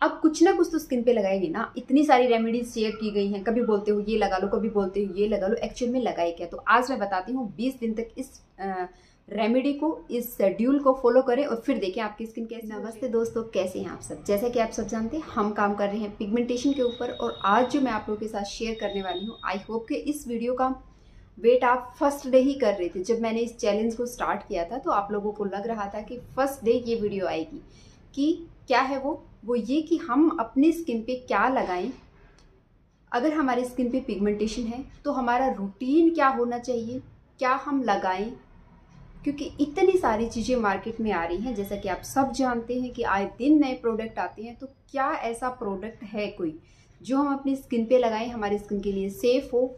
अब कुछ ना कुछ तो स्किन पे लगाएंगे ना। इतनी सारी रेमेडीज शेयर की गई हैं, कभी बोलते हो ये लगा लो, कभी बोलते हो ये लगा लो, एक्चुअल में लगाए क्या। तो आज मैं बताती हूँ 20 दिन तक इस रेमेडी को, इस शेड्यूल को फॉलो करें और फिर देखें आपकी स्किन कैसे। नमस्ते दोस्तों, कैसे हैं आप सब। जैसा कि आप सब जानते हैं हम काम कर रहे हैं पिगमेंटेशन के ऊपर, और आज जो मैं आप लोगों के साथ शेयर करने वाली हूँ, आई होप कि इस वीडियो का वेट आप फर्स्ट डे ही कर रहे थे। जब मैंने इस चैलेंज को स्टार्ट किया था तो आप लोगों को लग रहा था कि फर्स्ट डे ये वीडियो आएगी। कि क्या है वो ये कि हम अपनी स्किन पे क्या लगाएं। अगर हमारी स्किन पे पिगमेंटेशन है तो हमारा रूटीन क्या होना चाहिए, क्या हम लगाएं। क्योंकि इतनी सारी चीज़ें मार्केट में आ रही हैं, जैसा कि आप सब जानते हैं कि आए दिन नए प्रोडक्ट आते हैं। तो क्या ऐसा प्रोडक्ट है कोई जो हम अपनी स्किन पे लगाएं, हमारी स्किन के लिए सेफ हो,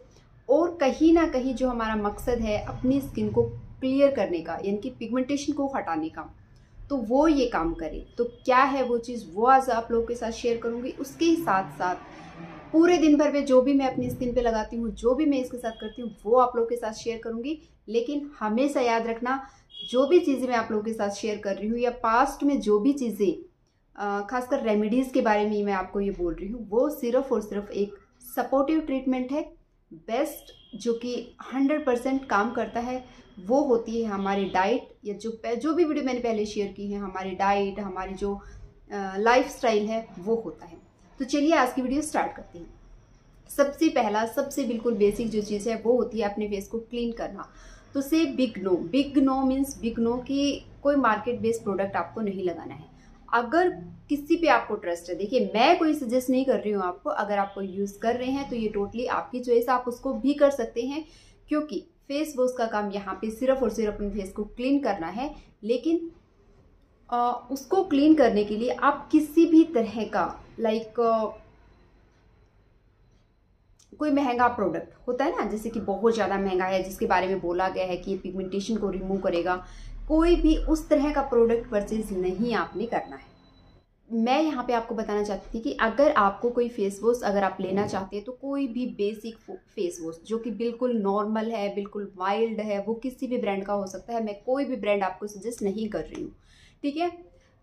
और कहीं ना कहीं जो हमारा मकसद है अपनी स्किन को क्लियर करने का, यानी कि पिगमेंटेशन को हटाने का, तो वो ये काम करे। तो क्या है वो चीज़, वो आज आप लोगों के साथ शेयर करूँगी। उसके ही साथ साथ पूरे दिन भर में जो भी मैं अपनी स्किन पे लगाती हूँ, जो भी मैं इसके साथ करती हूँ, वो आप लोगों के साथ शेयर करूँगी। लेकिन हमेशा याद रखना, जो भी चीज़ें मैं आप लोगों के साथ शेयर कर रही हूँ या पास्ट में जो भी चीज़ें खासकर रेमेडीज़ के बारे में मैं आपको ये बोल रही हूँ, वो सिर्फ और सिर्फ एक सपोर्टिव ट्रीटमेंट है। बेस्ट जो कि 100% काम करता है वो होती है हमारी डाइट, या जो भी वीडियो मैंने पहले शेयर की है, हमारी डाइट, हमारी जो लाइफ स्टाइल है वो होता है। तो चलिए आज की वीडियो स्टार्ट करते हैं। सबसे पहला, सबसे बिल्कुल बेसिक जो चीज़ है वो होती है अपने फेस को क्लीन करना। तो say big no, big no means big no कि कोई मार्केट बेस्ड प्रोडक्ट आपको नहीं लगाना है। अगर किसी पे आपको ट्रस्ट है, देखिए मैं कोई सजेस्ट नहीं कर रही हूँ आपको, अगर आपको यूज़ कर रहे हैं तो ये टोटली आपकी चॉइस, आप उसको भी कर सकते हैं। क्योंकि फेस वॉश का काम यहाँ पे सिर्फ और सिर्फ अपने फेस को क्लीन करना है। लेकिन उसको क्लीन करने के लिए आप किसी भी तरह का कोई महंगा प्रोडक्ट होता है ना, जैसे कि बहुत ज़्यादा महंगा है जिसके बारे में बोला गया है कि ये पिगमेंटेशन को रिमूव करेगा, कोई भी उस तरह का प्रोडक्ट परचेज नहीं आपने करना है। मैं यहाँ पे आपको बताना चाहती थी कि अगर आपको कोई फेस वॉश अगर आप लेना चाहते हैं तो कोई भी बेसिक फेस वॉश जो कि बिल्कुल नॉर्मल है, बिल्कुल माइल्ड है, वो किसी भी ब्रांड का हो सकता है। मैं कोई भी ब्रांड आपको सजेस्ट नहीं कर रही हूँ, ठीक है।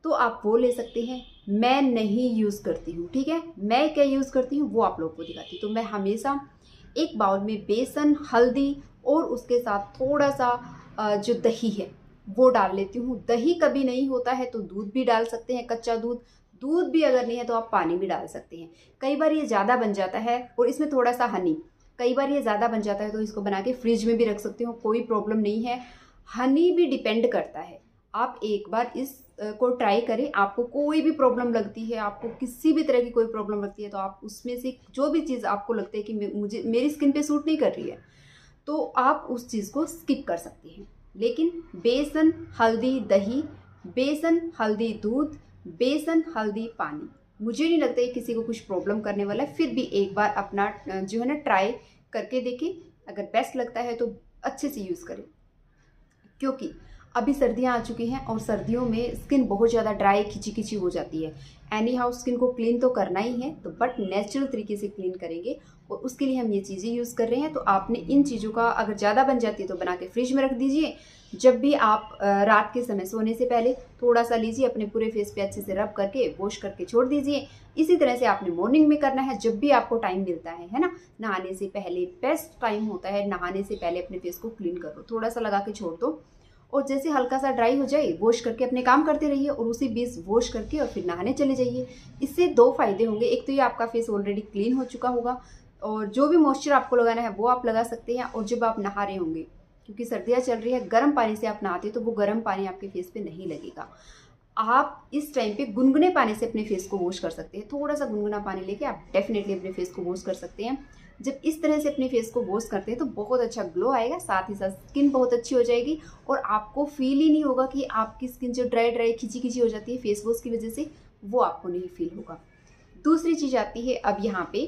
तो आप वो ले सकते हैं। मैं नहीं यूज़ करती हूँ, ठीक है। मैं क्या यूज़ करती हूँ वो आप लोगों को दिखाती हूँ। तो मैं हमेशा एक बाउल में बेसन, हल्दी और उसके साथ थोड़ा सा जो दही है वो डाल लेती हूँ। दही कभी नहीं होता है तो दूध भी डाल सकते हैं, कच्चा दूध। दूध भी अगर नहीं है तो आप पानी भी डाल सकते हैं। कई बार ये ज़्यादा बन जाता है, और इसमें थोड़ा सा हनी, कई बार ये ज़्यादा बन जाता है तो इसको बना के फ्रिज में भी रख सकते हो, कोई प्रॉब्लम नहीं है। हनी भी डिपेंड करता है, आप एक बार इस को ट्राई करें। आपको कोई भी प्रॉब्लम लगती है, आपको किसी भी तरह की कोई प्रॉब्लम लगती है, तो आप उसमें से जो भी चीज़ आपको लगता है कि मुझे मेरी स्किन पे सूट नहीं कर रही है, तो आप उस चीज़ को स्किप कर सकते हैं। लेकिन बेसन, हल्दी, दही, बेसन, हल्दी, दूध, बेसन, हल्दी, पानी, मुझे नहीं लगता है किसी को कुछ प्रॉब्लम करने वाला है। फिर भी एक बार अपना जो है ना ट्राई करके देखें, अगर बेस्ट लगता है तो अच्छे से यूज़ करें। क्योंकि अभी सर्दियाँ आ चुकी हैं और सर्दियों में स्किन बहुत ज़्यादा ड्राई, खिंची खिंची हो जाती है। एनी हाउ स्किन को क्लीन तो करना ही है, तो बट नेचुरल तरीके से क्लीन करेंगे, और उसके लिए हम ये चीज़ें यूज़ कर रहे हैं। तो आपने इन चीज़ों का अगर ज़्यादा बन जाती है तो बना के फ्रिज में रख दीजिए। जब भी आप रात के समय सोने से पहले थोड़ा सा लीजिए, अपने पूरे फेस पे अच्छे से रब करके वॉश करके छोड़ दीजिए। इसी तरह से आपने मॉर्निंग में करना है, जब भी आपको टाइम मिलता है ना। नहाने से पहले बेस्ट टाइम होता है, नहाने से पहले अपने फेस को क्लीन करो, थोड़ा सा लगा के छोड़ दो, और जैसे हल्का सा ड्राई हो जाए वॉश करके अपने काम करते रहिए, और उसी बीच वॉश करके और फिर नहाने चले जाइए। इससे दो फायदे होंगे, एक तो ये आपका फेस ऑलरेडी क्लीन हो चुका होगा, और जो भी मॉइस्चर आपको लगाना है वो आप लगा सकते हैं। और जब आप नहा रहे होंगे, क्योंकि सर्दियाँ चल रही है, गर्म पानी से आप नहाते तो वो गर्म पानी आपके फेस पे नहीं लगेगा। आप इस टाइम पे गुनगुने पानी से अपने फेस को वॉश कर सकते हैं। थोड़ा सा गुनगुना पानी लेके आप डेफिनेटली अपने फेस को वॉश कर सकते हैं। जब इस तरह से अपने फेस को वॉश करते हैं तो बहुत अच्छा ग्लो आएगा, साथ ही साथ स्किन बहुत अच्छी हो जाएगी, और आपको फील ही नहीं होगा कि आपकी स्किन जो ड्राई ड्राई, खिंची खिंची हो जाती है फेस वॉश की वजह से, वो आपको नहीं फील होगा। दूसरी चीज़ आती है अब यहाँ पे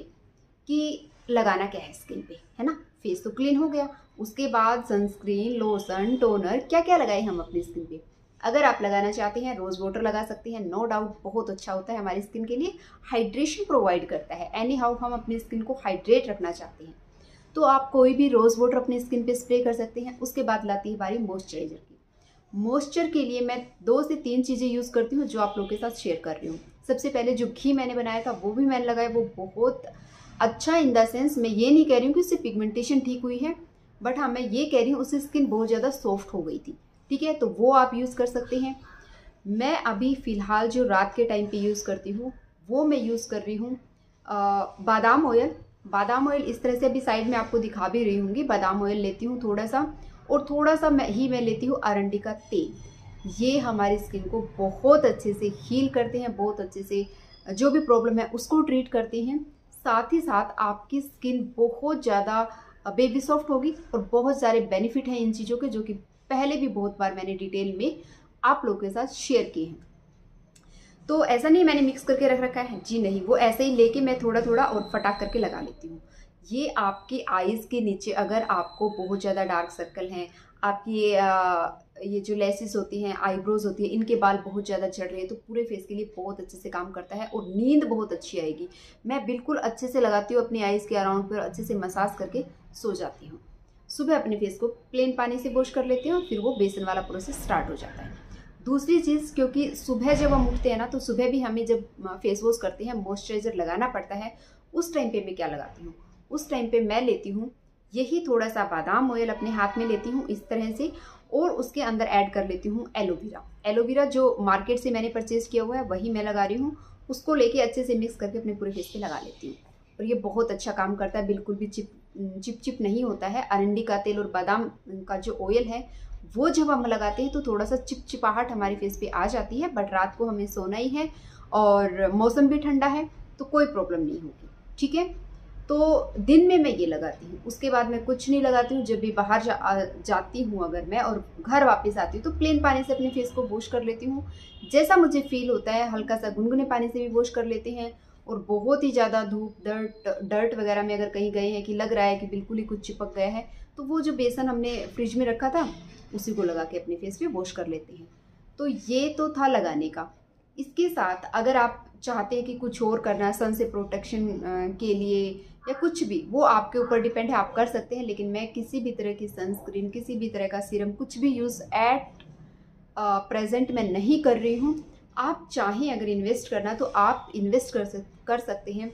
कि लगाना क्या है स्किन पे, है ना। फेस तो क्लीन हो गया, उसके बाद सनस्क्रीन, लोशन, टोनर, क्या क्या लगाए हम अपनी स्किन पे। अगर आप लगाना चाहते हैं रोज़ वाटर लगा सकते हैं, नो डाउट बहुत अच्छा होता है हमारी स्किन के लिए, हाइड्रेशन प्रोवाइड करता है। एनी हाउ हम अपनी स्किन को हाइड्रेट रखना चाहते हैं तो आप कोई भी रोज़ वाटर अपनी स्किन पे स्प्रे कर सकते हैं। उसके बाद लाती है बारी मॉइस्चराइजर की। मॉइस्चर के लिए मैं 2 से 3 चीज़ें यूज़ करती हूँ जो आप लोगों के साथ शेयर कर रही हूँ। सबसे पहले जो घी मैंने बनाया था वो भी मैंने लगाया, वो बहुत अच्छा इन द सेंस, मैं ये नहीं कह रही हूँ कि उससे पिगमेंटेशन ठीक हुई है, बट हाँ मैं ये कह रही हूँ उससे स्किन बहुत ज़्यादा सॉफ्ट हो गई थी। ठीक है, तो वो आप यूज़ कर सकते हैं। मैं अभी फ़िलहाल जो रात के टाइम पे यूज़ करती हूँ वो मैं यूज़ कर रही हूँ बादाम ऑयल। बादाम ऑयल इस तरह से अभी साइड में आपको दिखा भी रही होंगी। बादाम ऑयल लेती हूँ थोड़ा सा, और थोड़ा सा मैं लेती हूँ अरंडी का तेल। ये हमारी स्किन को बहुत अच्छे से हील करते हैं, बहुत अच्छे से जो भी प्रॉब्लम है उसको ट्रीट करते हैं। साथ ही साथ आपकी स्किन बहुत ज़्यादा बेबी सॉफ्ट होगी, और बहुत सारे बेनिफिट हैं इन चीज़ों के, जो कि पहले भी बहुत बार मैंने डिटेल में आप लोगों के साथ शेयर किए हैं। तो ऐसा नहीं मैंने मिक्स करके रख रखा है जी, नहीं, वो ऐसे ही लेके मैं थोड़ा थोड़ा और फटाक करके लगा लेती हूँ। ये आपके आईज़ के नीचे अगर आपको बहुत ज़्यादा डार्क सर्कल हैं, आपकी ये जो लेसेस होती हैं, आईब्रोज होती है, इनके बाल बहुत ज़्यादा झड़ रहे हैं, तो पूरे फेस के लिए बहुत अच्छे से काम करता है और नींद बहुत अच्छी आएगी। मैं बिल्कुल अच्छे से लगाती हूँ अपनी आईज़ के अराउंड पर, अच्छे से मसाज करके सो जाती हूँ। सुबह अपने फेस को प्लेन पानी से वॉश कर लेती हूँ, फिर वो बेसन वाला प्रोसेस स्टार्ट हो जाता है। दूसरी चीज़, क्योंकि सुबह जब हम उठते हैं ना, तो सुबह भी हमें जब फेस वॉश करते हैं मॉइस्चराइज़र लगाना पड़ता है। उस टाइम पे मैं क्या लगाती हूँ, उस टाइम पे मैं लेती हूँ यही थोड़ा सा बादाम ऑयल अपने हाथ में लेती हूँ इस तरह से, और उसके अंदर ऐड कर लेती हूँ एलोवेरा। एलोवेरा जो मार्केट से मैंने परचेज़ किया हुआ है वही मैं लगा रही हूँ। उसको लेके अच्छे से मिक्स करके अपने पूरे फेस पे लगा लेती हूँ, और ये बहुत अच्छा काम करता है, बिल्कुल भी चिप नहीं होता है। अरंडी का तेल और बादाम का जो ऑयल है वो जब हम लगाते हैं तो थोड़ा सा चिपचिपाहट हमारे फेस पे आ जाती है, बट रात को हमें सोना ही है और मौसम भी ठंडा है तो कोई प्रॉब्लम नहीं होगी। ठीक है, तो दिन में मैं ये लगाती हूँ, उसके बाद मैं कुछ नहीं लगाती हूँ। जब भी बाहर जाती हूँ अगर मैं, और घर वापस आती हूँ, तो प्लेन पानी से अपने फेस को वॉश कर लेती हूँ। जैसा मुझे फील होता है, हल्का सा गुनगुने पानी से भी वॉश कर लेते हैं। और बहुत ही ज़्यादा धूप डर्ट वगैरह में अगर कहीं गए हैं कि लग रहा है कि बिल्कुल ही कुछ चिपक गया है, तो वो जो बेसन हमने फ्रिज में रखा था उसी को लगा के अपने फेस पे वॉश कर लेते हैं। तो ये तो था लगाने का। इसके साथ अगर आप चाहते हैं कि कुछ और करना है सन से प्रोटेक्शन के लिए या कुछ भी, वो आपके ऊपर डिपेंड है, आप कर सकते हैं। लेकिन मैं किसी भी तरह की सनस्क्रीन, किसी भी तरह का सीरम, कुछ भी यूज़ एट प्रेजेंट मैं नहीं कर रही हूँ। आप चाहें अगर इन्वेस्ट करना तो आप इन्वेस्ट कर सकते हैं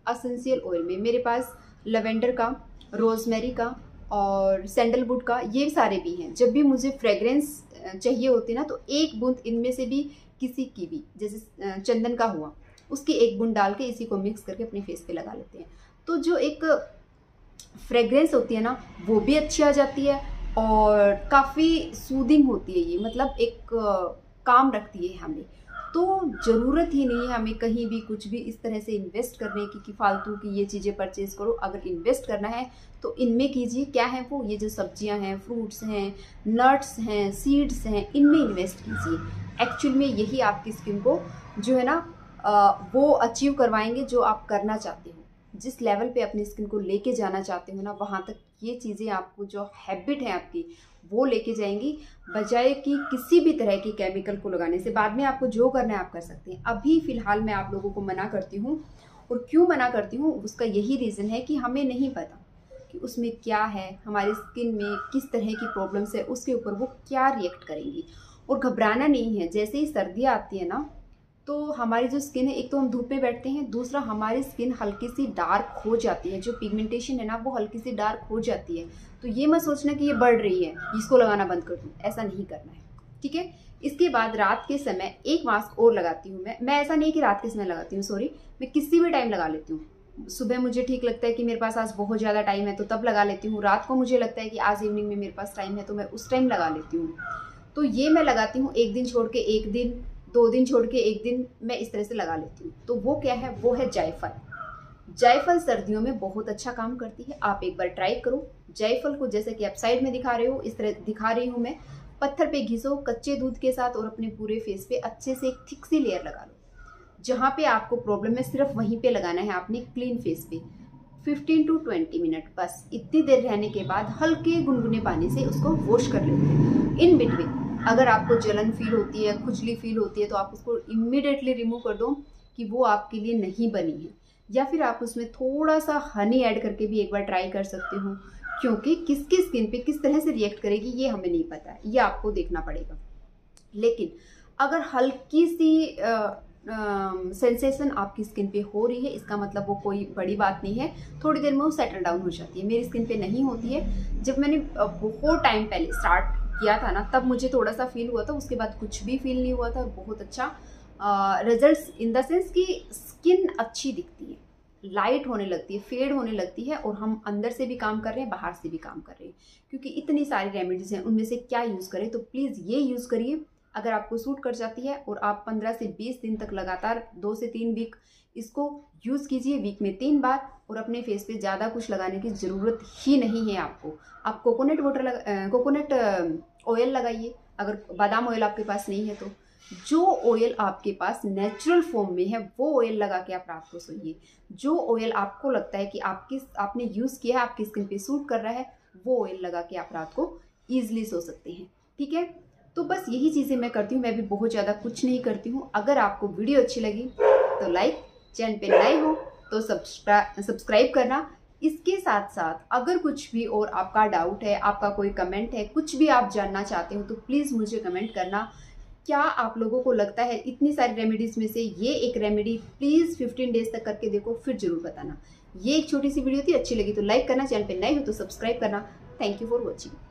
एसेंशियल ऑयल में। मेरे पास लवेंडर का, रोजमेरी का और सैंडलवुड का, ये सारे भी हैं। जब भी मुझे फ्रेग्रेंस चाहिए होती ना, तो एक बूंद इनमें से भी किसी की भी, जैसे चंदन का हुआ, उसकी एक बूंद डाल के इसी को मिक्स करके अपने फेस पे लगा लेते हैं। तो जो एक फ्रेग्रेंस होती है ना, वो भी अच्छी आ जाती है और काफ़ी सूदिंग होती है ये, मतलब एक काम रखती है हमें। तो ज़रूरत ही नहीं है हमें कहीं भी कुछ भी इस तरह से इन्वेस्ट करने की कि फालतू की ये चीज़ें परचेज़ करो। अगर इन्वेस्ट करना है तो इनमें कीजिए। क्या है वो, ये जो सब्जियां हैं, फ्रूट्स हैं, नट्स हैं, सीड्स हैं, इनमें इन्वेस्ट कीजिए। एक्चुअल में यही आपकी स्किन को जो है ना वो अचीव करवाएंगे जो आप करना चाहते हो। जिस लेवल पे अपनी स्किन को लेके जाना चाहते हो ना, वहाँ तक ये चीज़ें आपको, जो हैबिट है आपकी, वो लेके जाएंगी, बजाय कि किसी भी तरह की केमिकल को लगाने से। बाद में आपको जो करना है आप कर सकते हैं। अभी फ़िलहाल मैं आप लोगों को मना करती हूँ, और क्यों मना करती हूँ उसका यही रीज़न है कि हमें नहीं पता कि उसमें क्या है, हमारी स्किन में किस तरह की प्रॉब्लम्स है, उसके ऊपर वो क्या रिएक्ट करेंगी। और घबराना नहीं है। जैसे ही सर्दियाँ आती है ना, तो हमारी जो स्किन है, एक तो हम धूप में बैठते हैं, दूसरा हमारी स्किन हल्की सी डार्क हो जाती है। जो पिगमेंटेशन है ना, वो हल्की सी डार्क हो जाती है। तो ये मत सोचना कि ये बढ़ रही है, इसको लगाना बंद कर दूँ, ऐसा नहीं करना है। ठीक है, इसके बाद रात के समय एक मास्क और लगाती हूँ मैं ऐसा नहीं कि रात के समय लगाती हूँ, सॉरी, मैं किसी भी टाइम लगा लेती हूँ। सुबह मुझे ठीक लगता है कि मेरे पास आज बहुत ज़्यादा टाइम है तो तब लगा लेती हूँ। रात को मुझे लगता है कि आज इवनिंग में मेरे पास टाइम है तो मैं उस टाइम लगा लेती हूँ। तो ये मैं लगाती हूँ, एक दिन छोड़ के एक दिन, 2 दिन छोड़ के एक दिन, मैं इस तरह से लगा लेती हूँ। तो वो क्या है, वो है जायफल। जायफल सर्दियों में बहुत अच्छा काम करती है, आप एक बार ट्राई करो। जायफल को जैसे कि आप साइड में दिखा रहे हो, इस तरह दिखा रही हूँ मैं, पत्थर पे घिसो कच्चे दूध के साथ और अपने पूरे फेस पे अच्छे से एक थिक सी लेयर लगा लो। जहाँ पे आपको प्रॉब्लम है सिर्फ वहीं पे लगाना है आपने, क्लीन फेस पे 15 to 20 मिनट, बस इतनी देर रहने के बाद हल्के गुनगुने पानी से उसको वॉश कर लेते हैं। इन बिटवीन अगर आपको जलन फील होती है, खुजली फील होती है, तो आप उसको इमीडिएटली रिमूव कर दो कि वो आपके लिए नहीं बनी है। या फिर आप उसमें थोड़ा सा हनी ऐड करके भी एक बार ट्राई कर सकते हो, क्योंकि किसकी स्किन पे किस तरह से रिएक्ट करेगी ये हमें नहीं पता है, ये आपको देखना पड़ेगा। लेकिन अगर हल्की सी सेंसेशन आपकी स्किन पे हो रही है, इसका मतलब वो कोई बड़ी बात नहीं है, थोड़ी देर में वो सेटल डाउन हो जाती है। मेरी स्किन पे नहीं होती है। जब मैंने बहुत टाइम पहले स्टार्ट किया था ना, तब मुझे थोड़ा सा फील हुआ था, उसके बाद कुछ भी फील नहीं हुआ था। बहुत अच्छा रिजल्ट्स इन द सेंस कि स्किन अच्छी दिखती है, लाइट होने लगती है, फेड होने लगती है, और हम अंदर से भी काम कर रहे हैं, बाहर से भी काम कर रहे हैं। क्योंकि इतनी सारी रेमेडीज हैं, उनमें से क्या यूज़ करें, तो प्लीज़ ये यूज़ करिए अगर आपको सूट कर जाती है। और आप 15 से 20 दिन तक लगातार 2 से 3 वीक इसको यूज़ कीजिए, वीक में 3 बार। और अपने फेस पे ज़्यादा कुछ लगाने की ज़रूरत ही नहीं है आपको। आप कोकोनट ऑयल लगाइए, अगर बादाम ऑयल आपके पास नहीं है तो। जो ऑयल आपके पास नेचुरल फॉर्म में है वो ऑयल लगा के आप रात को सोइए। जो ऑयल आपको लगता है कि आपने यूज़ किया है, आपकी स्किन पे सूट कर रहा है, वो ऑयल लगा के आप रात को ईजिली सो सकते हैं। ठीक है, तो बस यही चीज़ें मैं करती हूँ। मैं भी बहुत ज़्यादा कुछ नहीं करती हूँ। अगर आपको वीडियो अच्छी लगी तो लाइक, चैनल पे नए हो तो सब्सक्राइब करना। इसके साथ साथ अगर कुछ भी और आपका डाउट है, आपका कोई कमेंट है, कुछ भी आप जानना चाहते हो, तो प्लीज़ मुझे कमेंट करना। क्या आप लोगों को लगता है इतनी सारी रेमेडीज़ में से ये एक रेमेडी प्लीज़ 15 डेज तक करके देखो, फिर जरूर बताना। ये एक छोटी सी वीडियो थी, अच्छी लगी तो लाइक करना, चैनल पे नए हो तो सब्सक्राइब करना। Thank you for watching.